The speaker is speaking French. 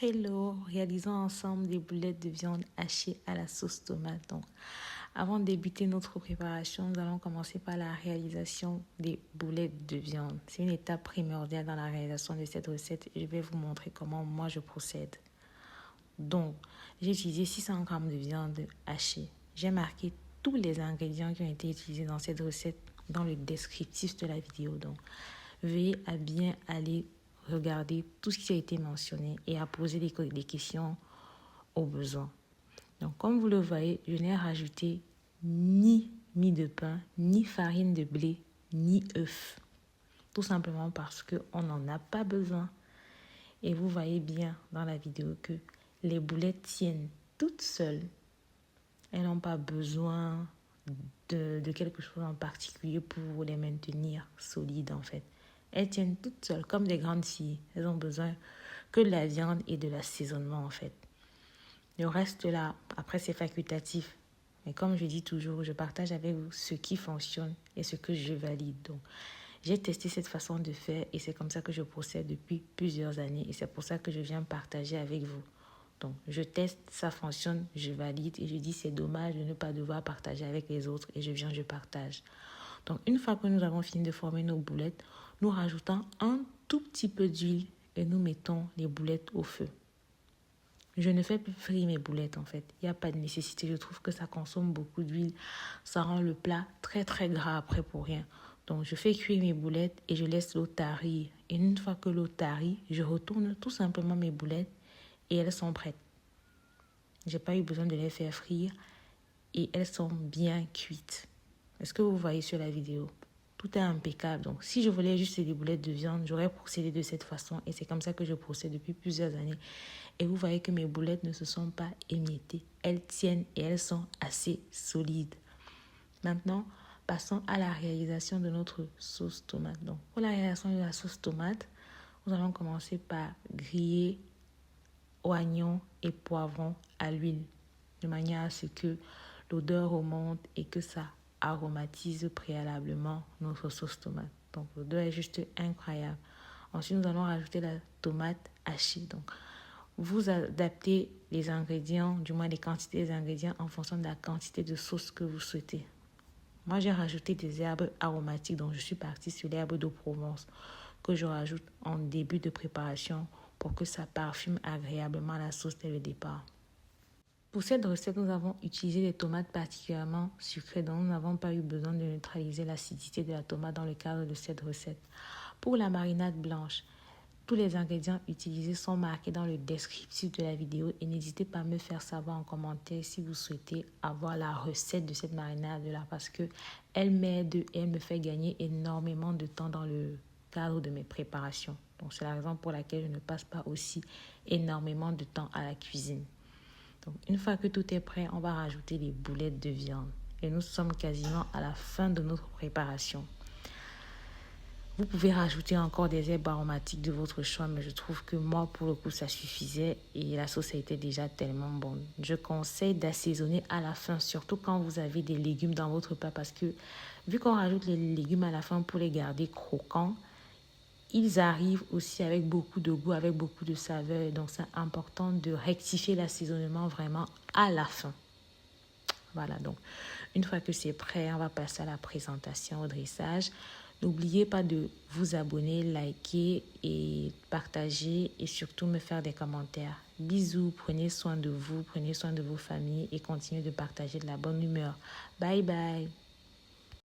Hello, réalisons ensemble des boulettes de viande hachées à la sauce tomate. Donc, avant de débuter notre préparation, nous allons commencer par la réalisation des boulettes de viande. C'est une étape primordiale dans la réalisation de cette recette et je vais vous montrer comment moi je procède. Donc, j'ai utilisé 600 g de viande hachée. J'ai marqué tous les ingrédients qui ont été utilisés dans cette recette dans le descriptif de la vidéo. Donc, veuillez à bien aller regarder tout ce qui a été mentionné et à poser des questions au besoin. Donc, comme vous le voyez, je n'ai rajouté ni mie de pain, ni farine de blé, ni œufs. Tout simplement parce qu'on n'en a pas besoin. Et vous voyez bien dans la vidéo que les boulettes tiennent toutes seules. Elles n'ont pas besoin de quelque chose en particulier pour les maintenir solides en fait. Elles tiennent toutes seules comme des grandes filles. Elles ont besoin que de la viande et de l'assaisonnement en fait. Le reste là, après c'est facultatif. Mais comme je dis toujours, je partage avec vous ce qui fonctionne et ce que je valide. Donc, j'ai testé cette façon de faire et c'est comme ça que je procède depuis plusieurs années. Et c'est pour ça que je viens partager avec vous. Donc, je teste, ça fonctionne, je valide et je dis c'est dommage de ne pas devoir partager avec les autres et je partage. Donc, une fois que nous avons fini de former nos boulettes, nous rajoutons un tout petit peu d'huile et nous mettons les boulettes au feu. Je ne fais plus frire mes boulettes en fait. Il n'y a pas de nécessité. Je trouve que ça consomme beaucoup d'huile. Ça rend le plat très très gras après pour rien. Donc, je fais cuire mes boulettes et je laisse l'eau tarir. Et une fois que l'eau tarit, je retourne tout simplement mes boulettes et elles sont prêtes. Je n'ai pas eu besoin de les faire frire et elles sont bien cuites. Est-ce que vous voyez sur la vidéo? Tout est impeccable. Donc, si je voulais juste des boulettes de viande, j'aurais procédé de cette façon. Et c'est comme ça que je procède depuis plusieurs années. Et vous voyez que mes boulettes ne se sont pas émiettées. Elles tiennent et elles sont assez solides. Maintenant, passons à la réalisation de notre sauce tomate. Donc, pour la réalisation de la sauce tomate, nous allons commencer par griller oignons et poivrons à l'huile, de manière à ce que l'odeur remonte et que ça aromatise préalablement notre sauce tomate. Donc, l'odeur est juste incroyable. Ensuite, nous allons rajouter la tomate hachée. Donc, vous adaptez les ingrédients, du moins les quantités des ingrédients en fonction de la quantité de sauce que vous souhaitez. Moi, j'ai rajouté des herbes aromatiques, donc je suis partie sur l'herbe de Provence que je rajoute en début de préparation pour que ça parfume agréablement la sauce dès le départ. Pour cette recette, nous avons utilisé des tomates particulièrement sucrées, donc nous n'avons pas eu besoin de neutraliser l'acidité de la tomate dans le cadre de cette recette. Pour la marinade blanche, tous les ingrédients utilisés sont marqués dans le descriptif de la vidéo et n'hésitez pas à me faire savoir en commentaire si vous souhaitez avoir la recette de cette marinade-là parce qu'elle m'aide et elle me fait gagner énormément de temps dans le cadre de mes préparations. Donc, c'est la raison pour laquelle je ne passe pas aussi énormément de temps à la cuisine. Donc, une fois que tout est prêt, on va rajouter les boulettes de viande. Et nous sommes quasiment à la fin de notre préparation. Vous pouvez rajouter encore des herbes aromatiques de votre choix, mais je trouve que moi, pour le coup, ça suffisait et la sauce a été déjà tellement bonne. Je conseille d'assaisonner à la fin, surtout quand vous avez des légumes dans votre plat, parce que vu qu'on rajoute les légumes à la fin pour les garder croquants, ils arrivent aussi avec beaucoup de goût, avec beaucoup de saveur. Donc, c'est important de rectifier l'assaisonnement vraiment à la fin. Voilà, donc, une fois que c'est prêt, on va passer à la présentation, au dressage. N'oubliez pas de vous abonner, liker et partager et surtout me faire des commentaires. Bisous, prenez soin de vous, prenez soin de vos familles et continuez de partager de la bonne humeur. Bye bye.